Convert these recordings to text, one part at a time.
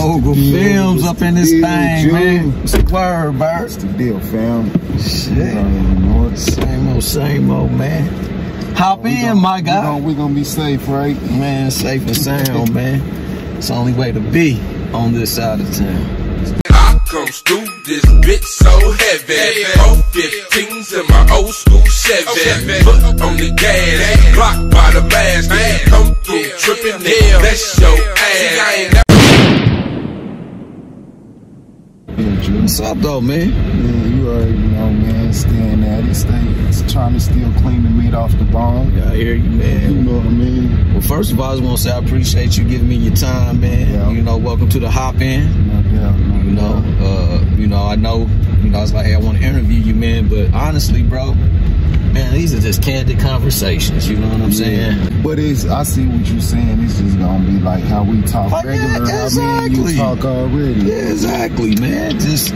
Mogul Films up in this thing, man. What's the word, Bert? What's the deal, fam? Shit. You know it. Same old, man. Hop in, my guy. We're gonna be safe, right? Man, safe and sound, man. It's the only way to be on this side of town. I comes through this bitch so heavy. 415s in my old school Chevy. Foot on the gas, blocked by the mask. Come through tripping, that's your ass. What's up, though, man? Yeah, you already know, man. Staying at it, trying to still clean the meat off the bone. Yeah, I hear you, man. You know what I mean? Well, first of all, I just want to say I appreciate you giving me your time, man. Yeah. You know, welcome to the Hop In. No doubt. I know, it's like, hey, I want to interview you, man, but honestly, bro, man, these are just candid conversations, you know what I'm saying? But I see what you're saying. It's just gonna be like how we talk regular. Yeah, exactly. I mean, you talk already. Yeah, exactly, man. Just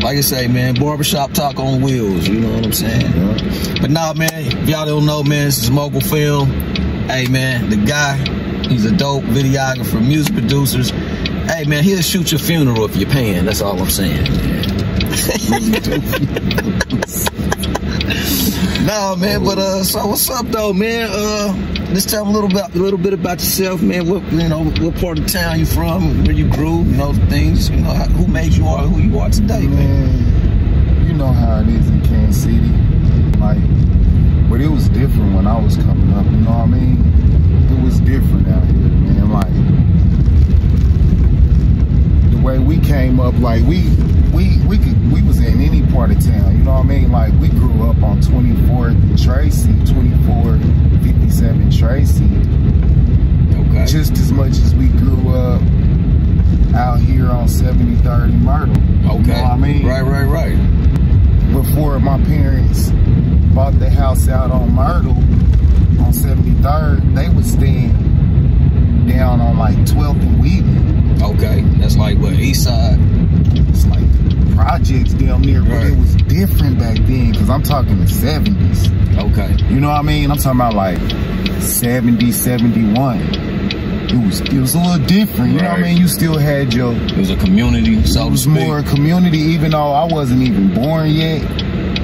like I say, man, barbershop talk on wheels, you know what I'm saying? Yeah. But nah, man, if y'all don't know, man, this is Mogul Film. Hey, man, the guy, he's a dope videographer, music producers. Hey, man, he'll shoot your funeral if you're paying. That's all I'm saying. Nah, man, but so what's up though, man? Let's tell them a little bit about yourself, man. What part of town you from, where you grew, things, who made you are who you are today, man. You know how it is in Kansas City, but it was different when I was coming up. You know what I mean? It was different out here, man. The way we came up, we was in any part of town, you know what I mean? We grew up on 24th and Tracy, 5457 Tracy. Okay. Just as much as we grew up out here on 73rd and Myrtle. Okay. You know what I mean? Right. Before my parents bought the house out on Myrtle on 73rd, they was staying down on 12th and Wheaton. Okay. That's what, east side? It's projects down there, but it was different back then, because I'm talking the 70s. Okay. You know what I mean? I'm talking about 70, 71. It was a little different, you know what I mean? You still had your... It was a community, so it was more a community, even though I wasn't even born yet.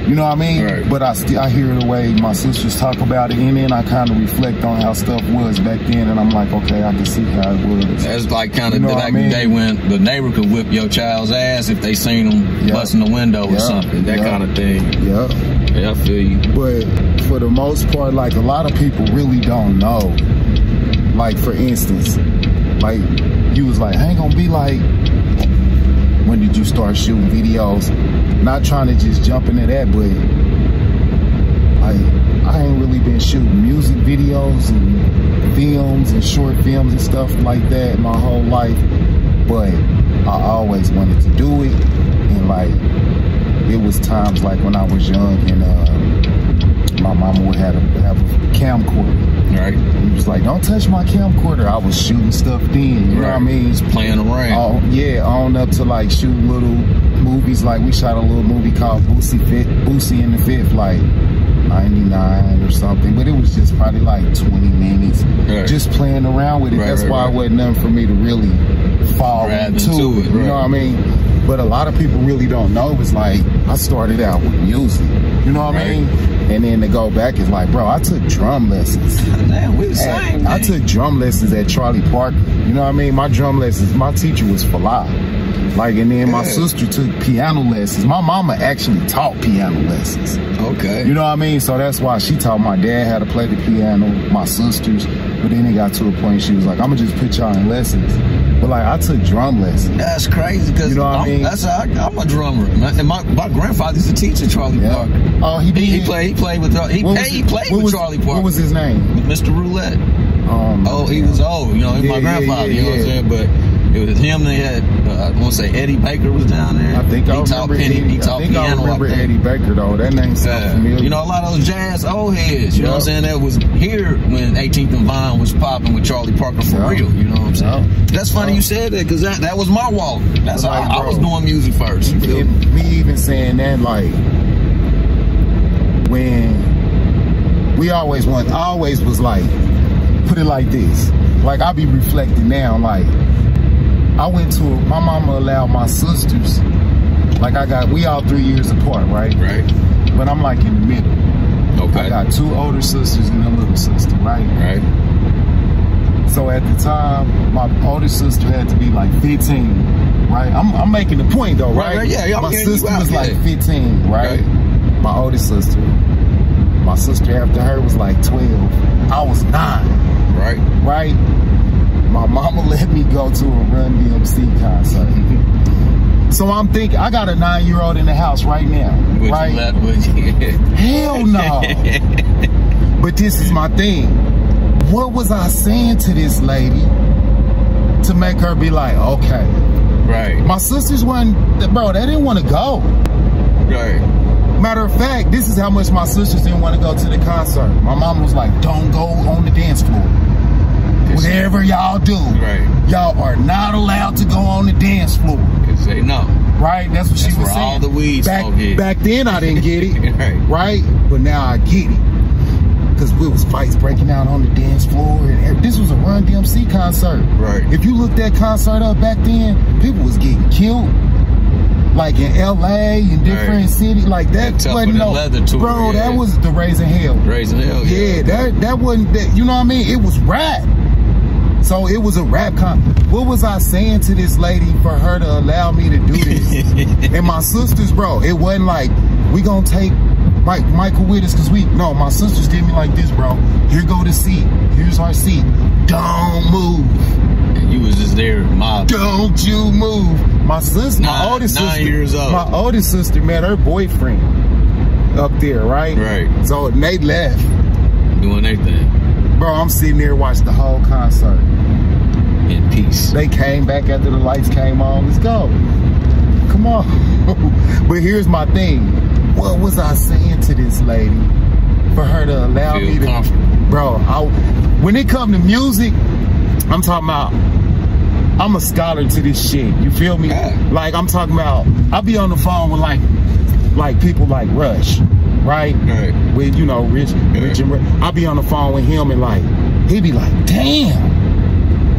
You know what I mean? Right. But I hear the way my sisters talk about it, and then I kind of reflect on how stuff was back then, and I'm like, okay, I can see how it was. That's kind of back in the day when the neighbor could whip your child's ass if they seen them busting the window or something, that kind of thing. Yeah, I feel you. But for the most part, a lot of people really don't know. For instance, you was I ain't gonna be when did you start shooting videos? Not trying to just jump into that, but I ain't really been shooting music videos and films and short films and stuff like that my whole life, but I always wanted to do it. And it was times when I was young and my mama would have a camcorder. Right. He was like, don't touch my camcorder. I was shooting stuff then, you know what I mean? Just playing around. On up to shooting little movies. We shot a little movie called Boosie in the Fifth, 99 or something. But it was just probably 20 minutes. Just playing around with it. That's why it wasn't nothing for me to really fall into it. You know what I mean? But a lot of people really don't know. It's I started out with music. You know what I mean? And then to go back is bro, I took drum lessons. Damn, we the same, I took drum lessons at Charlie Parker. You know what I mean? My drum lessons, my teacher was Fala. And then my sister took piano lessons. My mama actually taught piano lessons. Okay. You know what I mean? So that's why she taught my dad how to play the piano, my sisters. But then it got to a point she was like, I'm gonna just put y'all in lessons. But I took drum lessons. That's crazy, because I'm a drummer. And my grandfather used to teach at Charlie Parker. Oh, he did? He played with Charlie Parker. What was his name? Mr. Roulette. He was old. He was my grandfather. You know what I'm saying? But it was him. They had, I want to say Eddie Baker was down there. I think I remember Eddie Baker, though. That name sounds familiar. A lot of those jazz old heads, you know what I'm saying? That was here when 18th and Vine was popping with Charlie Parker for real, you know what I'm saying? That's funny you said that, because that was my walk. That's how I was doing music first. Me even saying that, when we always was put it like this. I be reflecting now, I went to, my mama allowed my sisters, like we all 3 years apart, right? Right. But I'm like in the middle. Okay. I got 2 older sisters and a little sister, right? Right. So at the time, my older sister had to be like 15, right? I'm making the point though, right? Right. Yeah. My sister was like 15, right? Okay. My oldest sister. My sister after her was like 12. I was 9. Right. Right? My mama let me go to a Run DMC concert. So I'm thinking, I got a 9-year-old in the house right now, right? Hell no. But this is my thing. What was I saying to this lady to make her be like, okay? Right. My sisters wasn't, bro, they didn't want to go. Right. Matter of fact, this is how much my sisters didn't want to go to the concert. My mom was like, don't go on the dance floor. Whatever y'all do, right, y'all are not allowed to go on the dance floor. Cause they know. Right? That's what she was saying. All the weed back then I didn't get it. Right. But now I get it. Cause we was fights breaking out on the dance floor. And this was a Run DMC concert. Right. If you looked that concert up back then, people was getting killed. Like in LA and different cities, like that wasn't no leather tour, bro. That was the Raising Hell. Raising Hell, yeah. That wasn't that. You know what I mean? It was rap. So it was a rap What was I saying to this lady for her to allow me to do this? And my sisters, bro, it wasn't like we gonna take Michael with us because no, my sisters did me like this, bro. Here go the seat. Here's our seat. Don't move. And you was just there, mob. Don't you move. My sister, my oldest sister, 9 years old. My oldest sister met her boyfriend up there, right? Right. So they left. Doing their thing. Bro, I'm sitting there watching the whole concert. In peace. They came back after the lights came on. Let's go. Come on. But here's my thing. What was I saying to this lady for her to allow me to... Bro, when it comes to music, I'm talking about... I'm a scholar to this shit. You feel me? Yeah. Like, I'm talking about... I be on the phone with like people like Rush. Right? With, you know, Rich and Rich. I be on the phone with him and like, he be like, damn.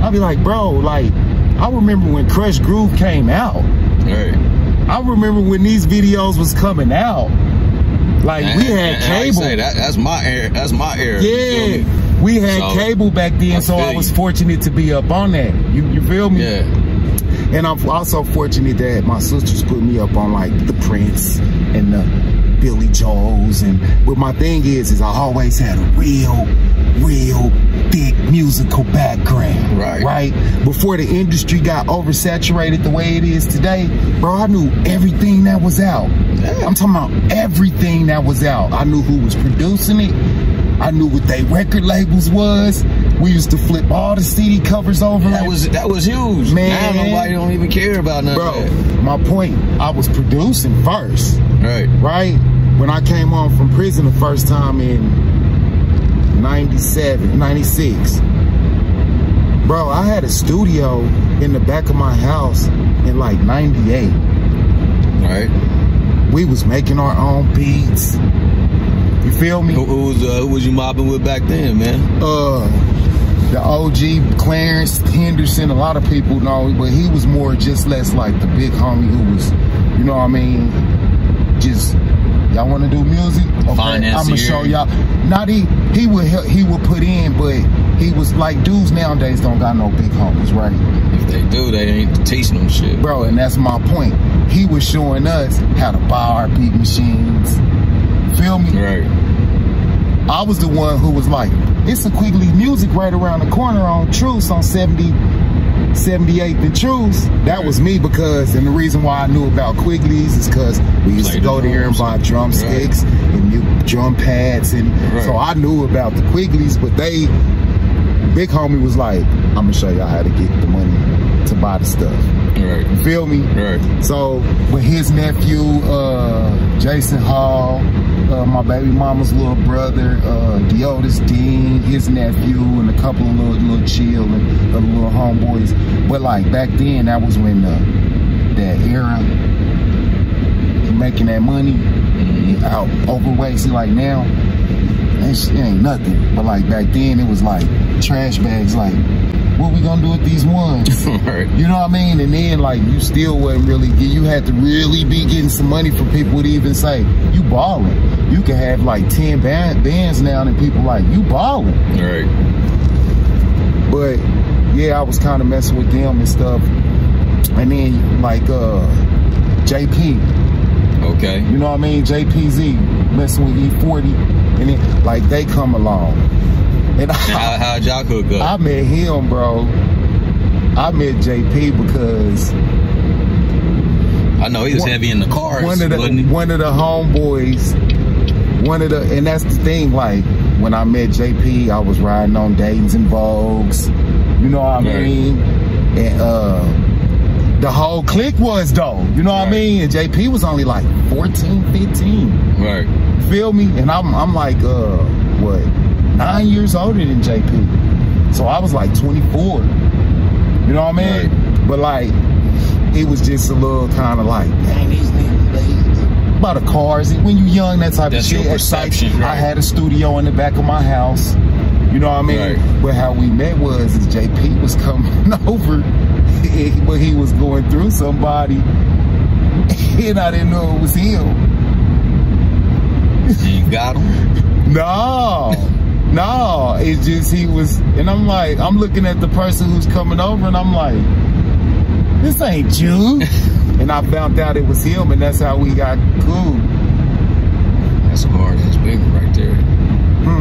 I be like, bro, like, I remember when Crush Groove came out. Right. I remember when these videos was coming out. Like, we had cable. Like that's my era. That's my era. Yeah. We had cable back then, so I was fortunate to be up on that. You feel me? Yeah. And I'm also fortunate that my sisters put me up on like the Prince and the Billy Joel's, but my thing is I always had a real thick musical background, right? Before the industry got oversaturated the way it is today, bro, I knew everything that was out. Yeah. I'm talking about everything that was out. I knew who was producing it. I knew what they record labels was. We used to flip all the CD covers over. That was huge. Man, now nobody don't even care about nothing. Bro, my point, I was producing first. Right? When I came home from prison the first time in 97, 96. Bro, I had a studio in the back of my house in like 98. Right. We was making our own beats. You feel me? Who was you mobbing with back then, man? The OG, Clarence Henderson, a lot of people know, but he was more just less like the big homie who was, you know what I mean, just, y'all want to do music? Okay, I'm gonna show y'all. Not he would put in, but he was like, dudes nowadays don't got no big homies, right? If they do, they ain't teaching them shit. Bro, and that's my point. He was showing us how to buy our beat machines. Feel me? Right. I was the one who was like, it's a Quigley Music right around the corner on Truce on 78th and Truce. That was me because, and the reason why I knew about Quigley's is because we used to go there and buy drumsticks and new drum pads. And so I knew about the Quigley's, but big homie was like, I'm gonna show y'all how to get the money to buy the stuff. Right. You feel me? Right. So with his nephew, Jason Hall, my baby mama's little brother, Deotis Dean, his nephew, and a couple of little chill and little homeboys. But like back then, that was when that era, making that money, out overweight. See, like now, it ain't nothing. But like back then, it was like trash bags, like what we gonna do with these ones? Right. You know what I mean? And then like you still wasn't really, you had to really be getting some money for people to even say, you balling. You can have like 10 bands now and people like, you balling. Right. But yeah, I was kind of messing with them and stuff. And then like JP. Okay. You know what I mean? JPZ messing with E40. And then like they come along. And how'd y'all hook up? I met him, bro. I met JP because I know he was heavy in the cars. One of the homeboys, and that's the thing, like when I met JP, I was riding on Dayton's and Vogues, you know what I mean? And the whole clique was though, you know what I mean? And JP was only like 14, 15. Right. Feel me? And I'm like, what, 9 years older than JP. So I was like 24. You know what I mean? Right. But like, it was just a little kind of like, dang, these niggas, about the cars. When you young, that type of shit. Your perception, right. I had a studio in the back of my house. You know what I mean? Right. But how we met was JP was coming over, but he was going through somebody, and I didn't know it was him. You got him? No, it's just he was, and I'm like, I'm looking at the person who's coming over, and I'm like, this ain't you. And I found out it was him, and that's how we got cool. That's a hard ass baby right there.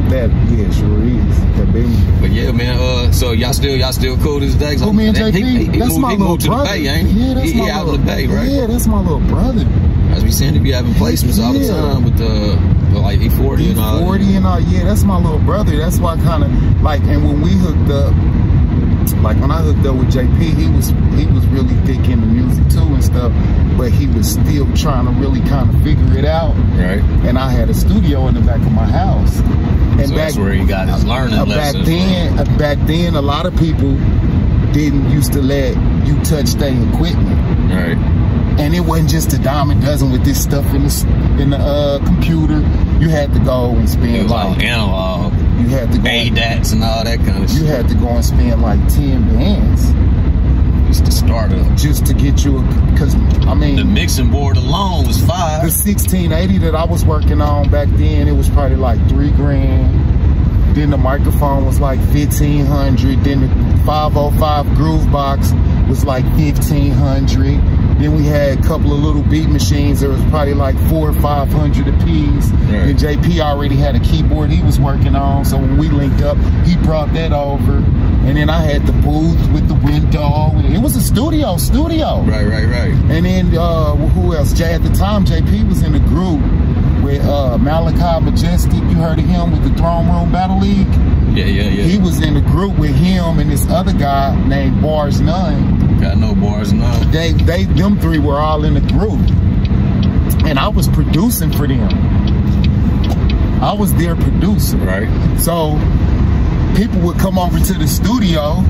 That, yeah, sure is. That baby. But yeah, man. So y'all still cool this day? Who, me and JP? That's my little brother. He moved to the Bay, ain't he? Yeah, that's my out of the Bay, right? Yeah, that's my little brother. As we seem to be having placements all the time with like E40 and all. E40 and all. Yeah, that's my little brother. That's why I kind of like. And when we hooked up, like when I hooked up with JP, he was really thick into music too and stuff. But he was still trying to really kind of figure it out. Right. And I had a studio in the back of my house. And so that's where he got his learning lessons. Back then, a lot of people didn't used to let you touch their equipment. Right. And it wasn't just a dime a dozen with this stuff in the computer. You had to go and spend it was like analog. You had to go ADATs and all that kind of shit. You had to go and spend like 10 bands. Just to start up. Just to get you because I mean the mixing board alone was $5. The 1680 that I was working on back then, it was probably like $3 grand. Then the microphone was like $1,500. Then the 505 groove box was like $1,500. Then we had a couple of little beat machines. There was probably like $400 or $500 a piece. Right. And JP already had a keyboard he was working on. So when we linked up, he brought that over. And then I had the booth with the window. It was a studio. Right. And then who else? At the time, JP was in the group with Malachi Majestic. You heard of him with the Throne Room Battle League? Yeah. He was in the group with him and this other guy named Bars None. Got no Bars None. Them three were all in the group. And I was producing for them. I was their producer. Right. So people would come over to the studio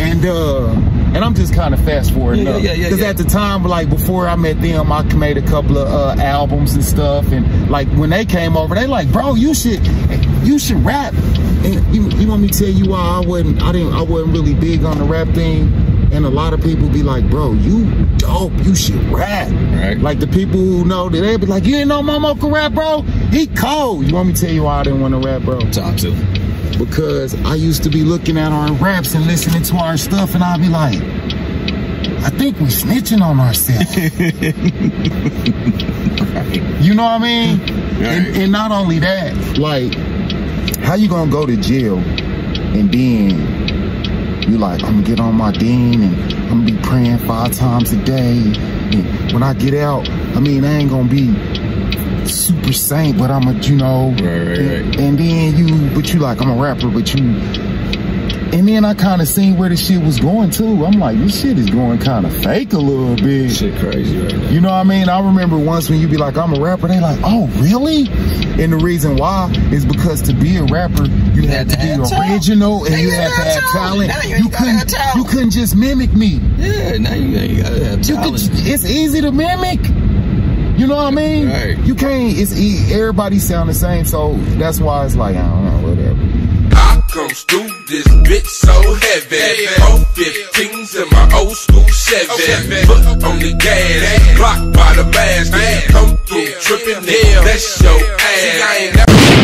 and I'm just kind of fast forwarding up. Because at the time, like before I met them, I made a couple of albums and stuff. And like when they came over, they like, bro, you should rap. And you want me to tell you why I wasn't really big on the rap thing? And a lot of people be like, bro, you dope, you should rap. Right. Like the people who know that, they be like, you didn't know Momo could rap, bro? He cold. You want me to tell you why I didn't want to rap, bro? Talk to him. Because I used to be looking at our raps and listening to our stuff, and I'd be like, I think we snitching on ourselves. You know what I mean? Right. And not only that, like, how you gonna go to jail and then you like, I'm gonna get on my dean and I'm gonna be praying 5 times a day. And when I get out, I mean, I ain't gonna be super saint, but I'm a, you know, right. And then you like, I'm a rapper, but you, and then I kind of seen where the shit was going too. I'm like, this shit is going kind of fake a little bit. Shit crazy right now. You know what I mean? I remember once when you be like, I'm a rapper, they like, oh, really? And the reason why is because to be a rapper, you had to be original and you had to have talent. You couldn't just mimic me. Yeah, now you gotta have talent. It's easy to mimic. You know what I mean? Right. You can't, everybody sound the same, so that's why it's like, I don't know, whatever. I comes through this bitch so heavy. 415s in my old school Chevy. Foot on the gas, blocked by the mask. Come through tripping, that's your ass.